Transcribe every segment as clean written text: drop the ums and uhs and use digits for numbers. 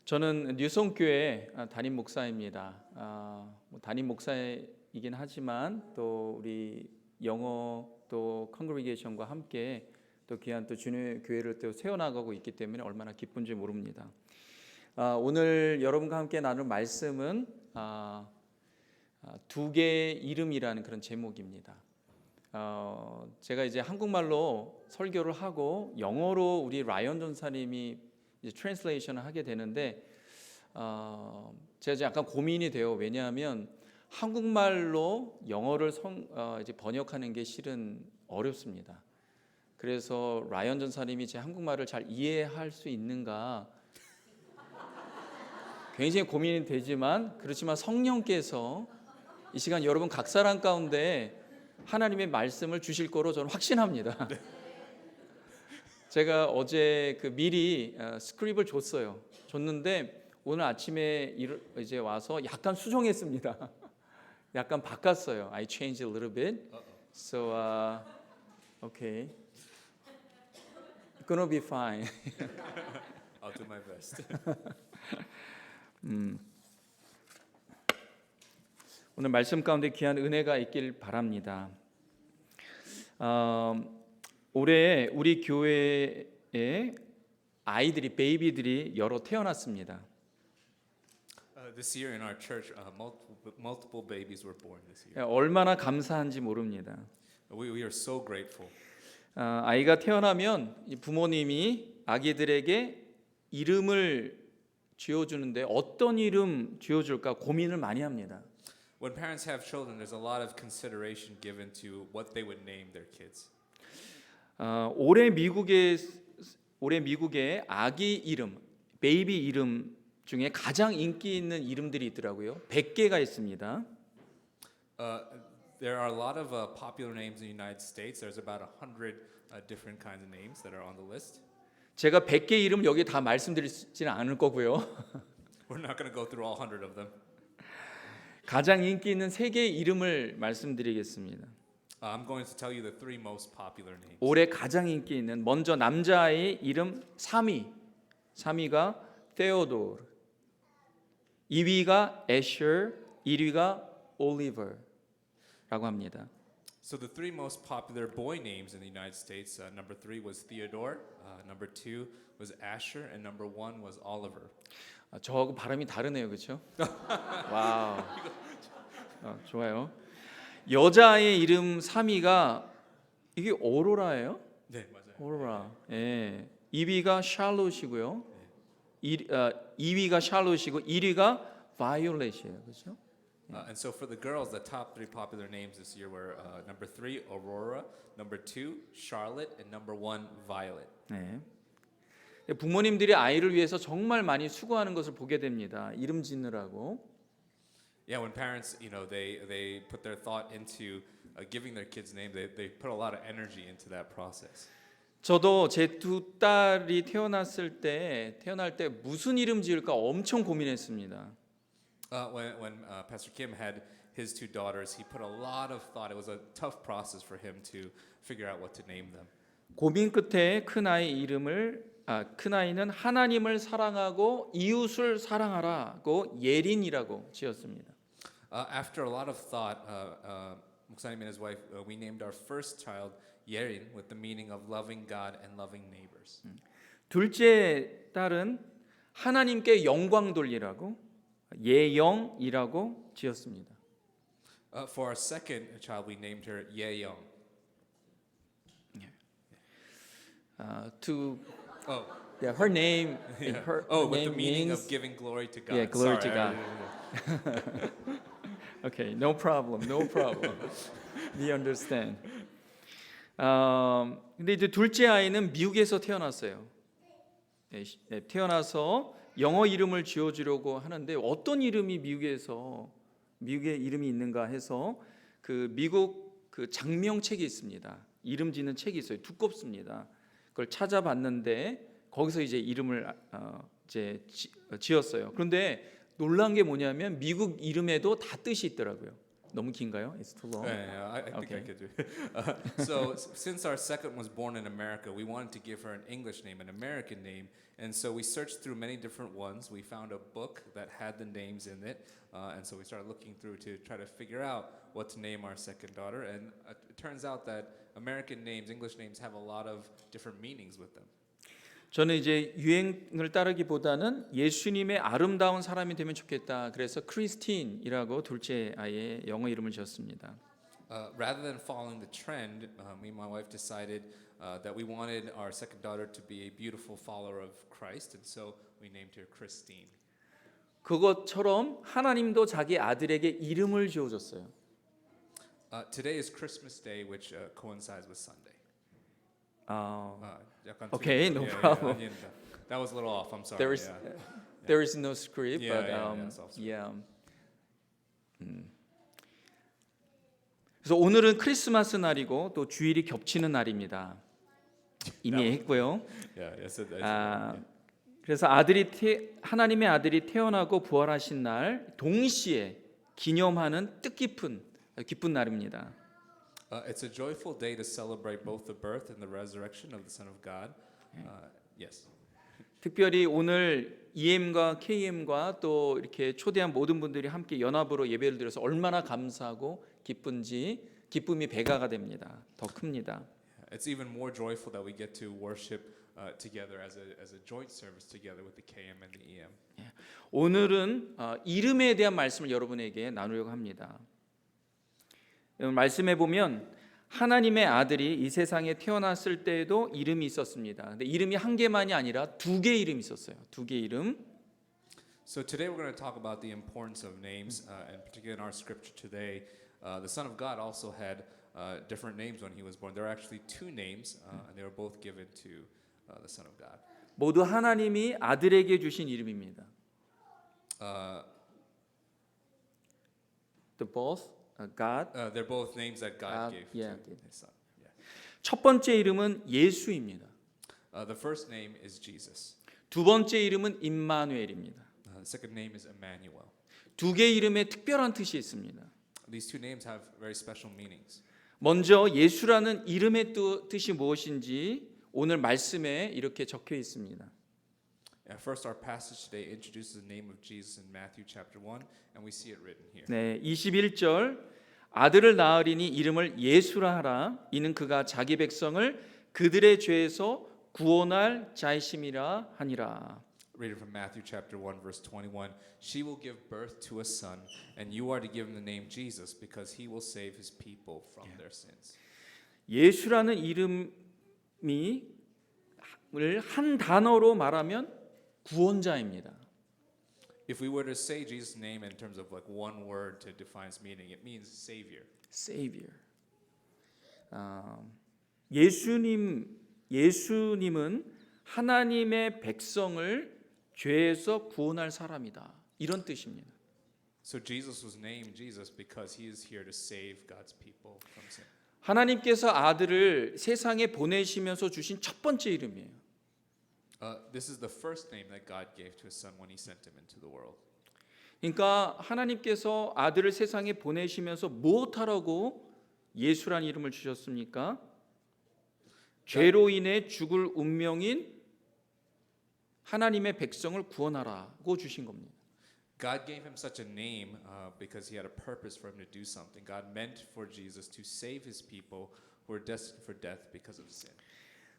저는 뉴송교회 담임 목사입니다. 담임 목사이긴 하지만 또 우리 영어 또 컨그리게이션과 함께 또 귀한 또 주님의 교회를 또 세워나가고 있기 때문에 얼마나 기쁜지 모릅니다. 오늘 여러분과 함께 나눌 말씀은 두 개의 이름이라는 그런 제목입니다. 제가 이제 한국말로 설교를 하고 영어로 우리 라이언 전사님이 이제 트랜슬레이션을 하게 되는데 제가 이제 약간 고민이 돼요. 왜냐하면 한국말로 영어를 이제 번역하는 게 실은 어렵습니다. 그래서 라이언 전사님이 제 한국말을 잘 이해할 수 있는가 굉장히 고민이 되지만 그렇지만 성령께서 이 시간 여러분 각 사람 가운데 하나님의 말씀을 주실 거로 저는 확신합니다. 네. 제가 어제 미리 스크립을 줬는데 오늘 아침에 이제 와서 약간 수정했습니다. 약간 바꿨어요. I changed a little bit. So okay. Gonna be fine. I'll do my best. 오늘 말씀 가운데 귀한 은혜가 있길 바랍니다. 올해 우리 교회에 아이들이 베이비들이 여러 태어났습니다. This year in our church, multiple babies were born this year. 얼마나 감사한지 모릅니다. We are so grateful. 아이가 태어나면 부모님이 아기들에게 이름을 지어주는데 어떤 이름 지어줄까 고민을 많이 합니다. When parents have children, there's a lot of consideration given to what they would name their kids. 올해 미국의 아기 이름, 베이비 이름 중에 가장 인기 있는 이름들이 있더라고요. 100개가 있습니다. There are a lot of popular names in the United States. There's about 100 different kinds of names that are on the list. 제가 100개 이름 여기 다 말씀드리지는 않을 거고요. We're not going to go through all 100 of them. 가장 인기 있는 3개의 이름을 말씀드리겠습니다. I'm going to tell you the three most popular names. 올해 가장 인기 있는 먼저 남자아이의 이름 3위가 테오도르, 2위가 애셔, 1위가 올리버라고 합니다. So the three most popular boy names in the United States, number 3 was Theodore, number 2 was Asher, and number 1 was Oliver. 저하고 발음이 다르네요, 그렇죠? 와우, 좋아요. 여자의 이름 3위가 이게 오로라예요? 네, 맞아요. 오로라. 예. 2위가 샬롯이고요. 2위가 샬롯이고 1위가 바이올렛이에요, 그렇죠? And so for the girls, the top 3 popular names this year were number 3 Aurora, number 2 Charlotte, and number 1 Violet. 네. 부모님들이 아이를 위해서 정말 많이 수고하는 것을 보게 됩니다. 이름 짓느라고. Yeah, when parents, they put their thought into giving their kids name, they put a lot of energy into that process. 저도 제 두 딸이 태어날 때 무슨 이름 지을까 엄청 고민했습니다. When Pastor Kim had his 2 daughters, he put a lot of thought. It was a tough process for him to figure out what to name them. 고민 끝에 큰아이는 하나님을 사랑하고 이웃을 사랑하라고 예린이라고 지었습니다. After a lot of thought, 목사님 and his wife, we named our first child Yerin with the meaning of loving God and loving neighbors. 둘째 딸은 하나님께 영광 돌리라고 예영이라고 지었습니다. For our second child, we named her Yeyoung. Her name. With the meaning of giving glory to God. Yeah, glory to Sorry, God. Okay, no problem. We understand. 근데 이제 둘째 아이는 미국에서 태어났어요. 태어나서 영어 이름을 지어주려고 하는데 어떤 이름이 미국의 이름이 있는가 해서 미국 장명책이 있습니다. 이름 짓는 책이 있어요. 두껍습니다. 그걸 찾아봤는데 거기서 이제 이름을 지었어요. 그런데 놀란 게 뭐냐면 미국 이름에도 다 뜻이 있더라고요. 너무 긴가요? It's too long. Yeah, I think I Okay. could do it. So since our second was born in America, we wanted to give her an English name, an American name, and so we searched through many different ones. We found a book that had the names in it, and so we started looking through to try to figure out what to name our second daughter. And it turns out that American names, English names, have a lot of different meanings with them. 저는 이제 유행을 따르기보다는 예수님의 아름다운 사람이 되면 좋겠다. 그래서 크리스틴이라고 둘째 아이의 영어 이름을 지었습니다. Rather than following the trend, me and my wife decided that we wanted our second daughter to be a beautiful follower of Christ, and so we named her Christine. 그것처럼 하나님도 자기 아들에게 이름을 지어줬어요. Today is Christmas Day, which coincides with Sunday. 약간 Okay, no yeah, problem. 아닙니다. That was a little off. I'm sorry. There is yeah. there is no script, Yeah, but yeah, yeah, soft script. yeah. 그래서 오늘은 크리스마스 날이고 또 주일이 겹치는 날입니다. 이미 했고요. Yeah, yes, it is. 그래서 하나님의 아들이 태어나고 부활하신 날 동시에 기념하는 뜻깊은 기쁜 날입니다. It's a joyful day to celebrate both the birth and the resurrection of the Son of God. Yes. 특별히 오늘 EM과 KM과 또 이렇게 초대한 모든 분들이 함께 연합으로 예배를 드려서 얼마나 감사하고 기쁜지 기쁨이 배가가 됩니다. 더 큽니다. It's even more joyful that we get to worship together as a joint service together with the KM and the EM. 오늘은 이름에 대한 말씀을 여러분에게 나누려고 합니다. 말씀해 보면 하나님의 아들이 이 세상에 태어났을 때에도 이름이 있었습니다. 근데 이름이 한 개만이 아니라 두 개 이름이 있었어요. 두 개 이름. So today we're going to talk about the importance of names, and particularly in our scripture today, the Son of God also had different names when he was born. There are actually two names, and they were both given to the Son of God. 모두 하나님이 아들에게 주신 이름입니다. The both God. They're both names that God gave yeah, to His Son. Yeah. 첫 번째 이름은 예수입니다. The first name is Jesus. 두 번째 이름은 임마누엘입니다. The second name is Emmanuel. 두 개 이름에 특별한 뜻이 있습니다. These two names have very special meanings. 먼저 예수라는 이름의 뜻이 무엇인지 오늘 말씀에 이렇게 적혀 있습니다. First, our passage today introduces the name of Jesus in Matthew chapter 1, and we see it written here. 네, 21절 아들을 낳으리니 이름을 예수라 하라. 이는 그가 자기 백성을 그들의 죄에서 구원할 자이심이라 하니라. Read it from Matthew chapter 1, verse 21. She will give birth to a son, and you are to give him the name Jesus, because he will save his people from their sins. 예수라는 이름을 한 단어로 말하면 구원자입니다. If we were to say Jesus' name in terms of like one word to define its meaning, it means Savior. Savior. 예수님은 하나님의 백성을 죄에서 구원할 사람이다. 이런 뜻입니다. So Jesus was named Jesus because he is here to save God's people from sin. 하나님께서 아들을 세상에 보내시면서 주신 첫 번째 이름이에요. This is the first name that God gave to his son when he sent him into the world. 그러니까 하나님께서 아들을 세상에 보내시면서 무엇하라고 예수라는 이름을 주셨습니까? 죄로 인해 죽을 운명인 하나님의 백성을 구원하라고 주신 겁니다. God gave him such a name because he had a purpose for him to do something. God meant for Jesus to save his people who were destined for death because of sin.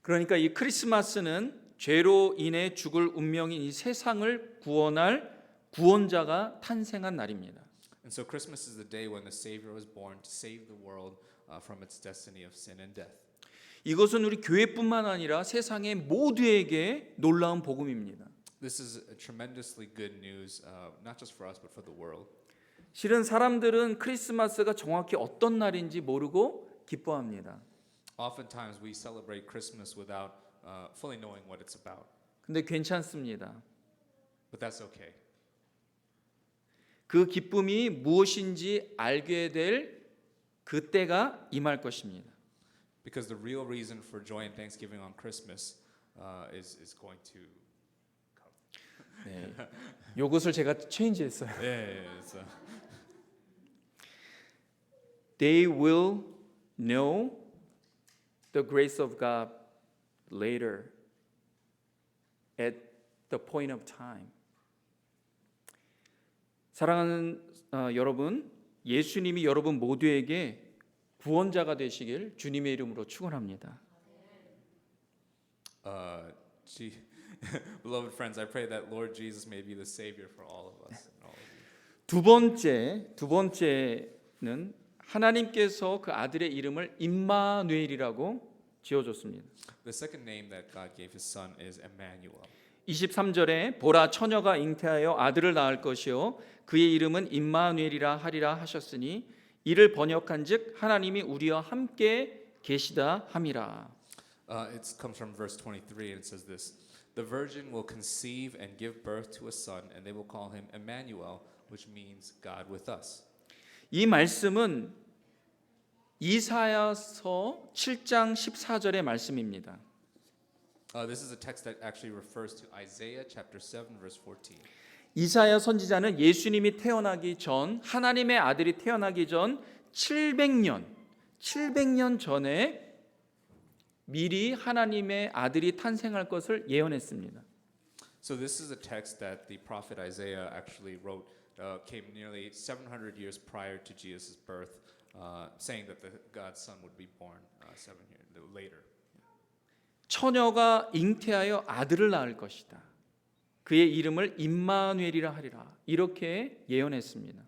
그러니까 이 크리스마스는 죄로 인해 죽을 운명인 이 세상을 구원할 구원자가 탄생한 날입니다. And so Christmas is the day when the Savior was born to save the world from its destiny of sin and death. 이것은 우리 교회뿐만 아니라 세상의 모두에게 놀라운 복음입니다. This is a tremendously good news, not just for us but for the world. 실은 사람들은 크리스마스가 정확히 어떤 날인지 모르고 기뻐합니다. Oftentimes we celebrate Christmas without fully knowing what it's about. 근데 괜찮습니다. But that's okay. 그 기쁨이 무엇인지 알게 될 그때가 임할 것입니다. Because the real reason for joy and thanksgiving on Christmas is going to come. 네. 요것을 제가 체인지했어요. Yeah. they will know the grace of God later at the point of time. 사랑하는 여러분, 예수님이 여러분 모두에게 구원자가 되시길 주님의 이름으로 축원합니다. Beloved friends, I pray that Lord Jesus may be the Savior for all of us and all of you. 두 번째는 하나님께서 그 아들의 이름을 임마누엘이라고 지어줬습니다. The second name that God gave His Son is Emmanuel. 23절에 보라 처녀가 잉태하여 아들을 낳을 것이요 그의 이름은 임마누엘이라 하리라 하셨으니 이를 번역한즉 하나님이 우리와 함께 계시다 함이라. It comes from verse 23 and it says this: The virgin will conceive and give birth to a son, and they will call him Emmanuel, which means God with us. 이 말씀은 이사야서 7장 14절의 말씀입니다. This is a text that actually refers to Isaiah chapter 7 verse 14. 이사야 선지자는 예수님이 태어나기 전 하나님의 아들이 태어나기 전 700년 전에 미리 하나님의 아들이 탄생할 것을 예언했습니다. So this is a text that the prophet Isaiah actually wrote, came nearly 700 years prior to Jesus' birth, saying that God's son would be born 7 years later. 처녀가 잉태하여 아들을 낳을 것이다. 그의 이름을 임마누엘이라 하리라. 이렇게 예언했습니다.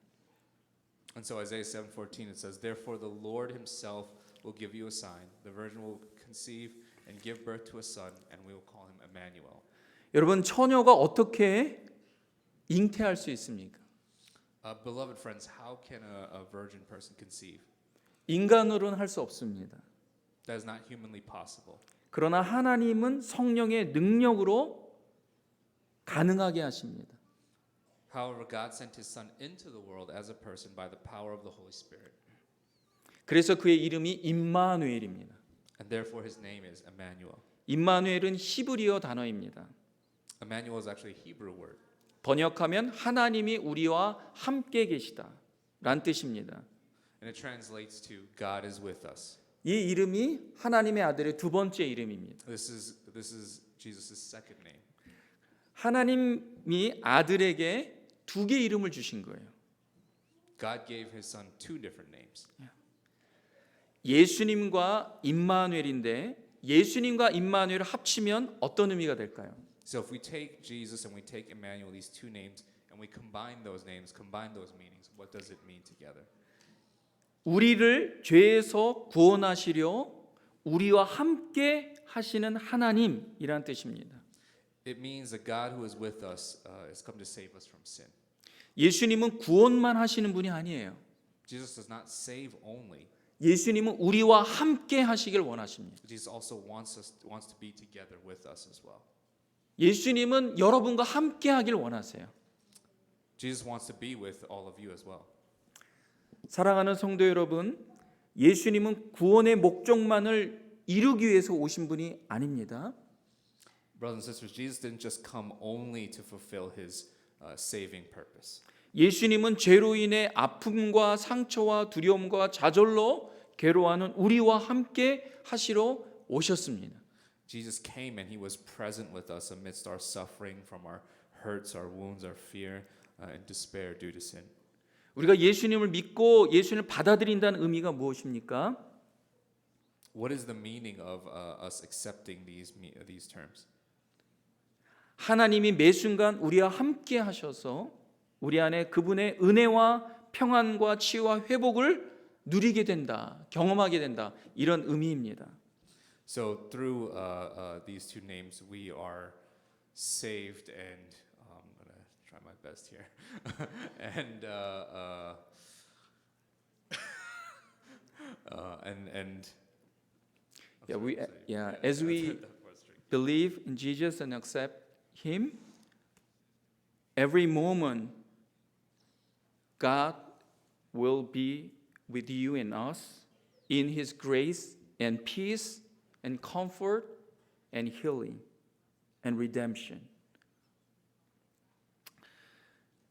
And so Isaiah 7:14 it says, Therefore the Lord himself will give you a sign. The virgin will conceive and give birth to a son, and we will call him Emmanuel. 여러분, 처녀가 어떻게 잉태할 수 있습니까? Beloved friends, how can a virgin person conceive? 인간으로는 할 수 없습니다. That is not humanly possible. 그러나 하나님은 성령의 능력으로 가능하게 하십니다. However, God sent His Son into the world as a person by the power of the Holy Spirit. 그래서 그의 이름이 임마누엘입니다. And therefore His name is Emmanuel. 임마누엘은 히브리어 단어입니다. Emmanuel is actually a Hebrew word. 번역하면 하나님이 우리와 함께 계시다 라는 뜻입니다. And it translates to God is with us. 이 이름이 하나님의 아들의 두 번째 이름입니다. This is Jesus' second name. 하나님이 아들에게 두 개의 이름을 주신 거예요. God gave His Son two different names. 예수님과 임마누엘인데 예수님과 임마누엘을 합치면 어떤 의미가 될까요? So if we take Jesus and we take Emmanuel, these two names, and we combine those names, combine those meanings, what does it mean together? 우리를 죄에서 구원하시려 우리와 함께 하시는 하나님이란 뜻입니다. It means the God who is with us has come to save us from sin. 예수님은 구원만 하시는 분이 아니에요. Jesus does not save only. 예수님은 우리와 함께 하시길 원하십니다. Jesus also wants to be together with us as well. 예수님은 여러분과 함께 하길 원하세요. Jesus wants to be with all of you as well. 사랑하는 성도 여러분, 예수님은 구원의 목적만을 이루기 위해서 오신 분이 아닙니다. Brothers and sisters, Jesus didn't just come only to fulfill His saving purpose. 예수님은 죄로 인해 아픔과 상처와 두려움과 좌절로 괴로워하는 우리와 함께 하시러 오셨습니다. Jesus came and He was present with us amidst our suffering from our hurts, our wounds, our fear, and despair due to sin. 우리가 예수님을 믿고 예수님을 받아들인다는 의미가 무엇입니까? What is the meaning of us accepting these terms? 하나님이 매 순간 우리와 함께 하셔서 우리 안에 그분의 은혜와 평안과 치유와 회복을 누리게 된다, 경험하게 된다, 이런 의미입니다. So through these two names, we are saved, and I'm gonna try my best here, and as we believe in Jesus and accept Him, every moment God will be with you and us in His grace and peace and comfort and healing and redemption.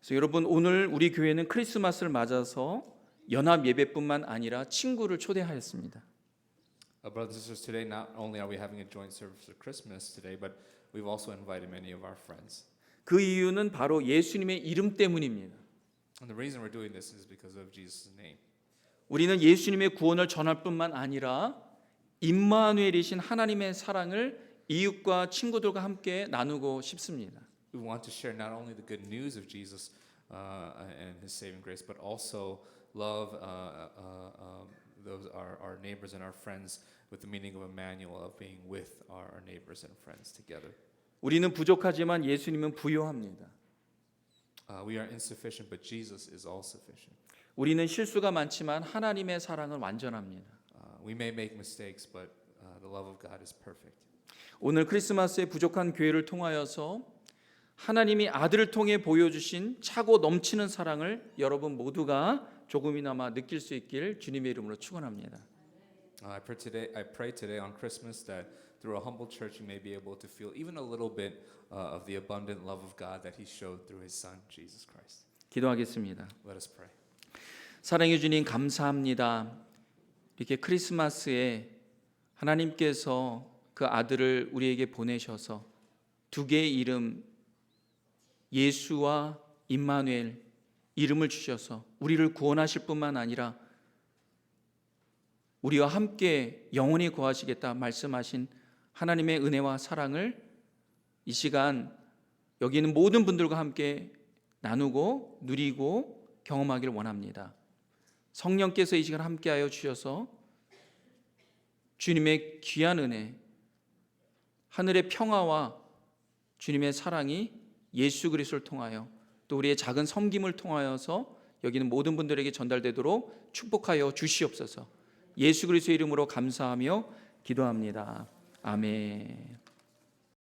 그래서 여러분, 오늘 우리 교회는 크리스마스를 맞아서 연합 예배뿐만 아니라 친구를 초대하였습니다. Brothers and sisters, today not only are we having a joint service for Christmas today, but we've also invited many of our friends. 그 이유는 바로 예수님의 이름 때문입니다. And the reason we're doing this is because of Jesus' name. 우리는 예수님의 구원을 전할 뿐만 아니라 임마누엘이신 하나님의 사랑을 이웃과 친구들과 함께 나누고 싶습니다. We want to share not only the good news of Jesus and His saving grace, but also love those our neighbors and our friends with the meaning of Emmanuel, of being with our neighbors and friends together. 우리는 부족하지만 예수님은 부요합니다. We are insufficient, but Jesus is all sufficient. 우리는 실수가 많지만 하나님의 사랑은 완전합니다. We may make mistakes, but the love of God is perfect. 오늘 크리스마스에 부족한 교회를 통하여서 하나님이 아들을 통해 보여주신 차고 넘치는 사랑을 여러분 모두가 조금이나마 느낄 수 있길 주님의 이름으로 축원합니다. I pray today on Christmas that through a humble church you may be able to feel even a little bit of the abundant love of God that He showed through His Son, Jesus Christ. 기도하겠습니다. Let us pray. 사랑해 주님 감사합니다. 이렇게 크리스마스에 하나님께서 그 아들을 우리에게 보내셔서 두 개의 이름 예수와 임마누엘 이름을 주셔서 우리를 구원하실 뿐만 아니라 우리와 함께 영원히 거하시겠다 말씀하신 하나님의 은혜와 사랑을 이 시간 여기 있는 모든 분들과 함께 나누고 누리고 경험하기를 원합니다. 성령께서 이 시간 함께하여 주셔서 주님의 귀한 은혜, 하늘의 평화와 주님의 사랑이 예수 그리스도를 통하여 또 우리의 작은 섬김을 통하여서 여기 있는 모든 분들에게 전달되도록 축복하여 주시옵소서. 예수 그리스도의 이름으로 감사하며 기도합니다. 아멘.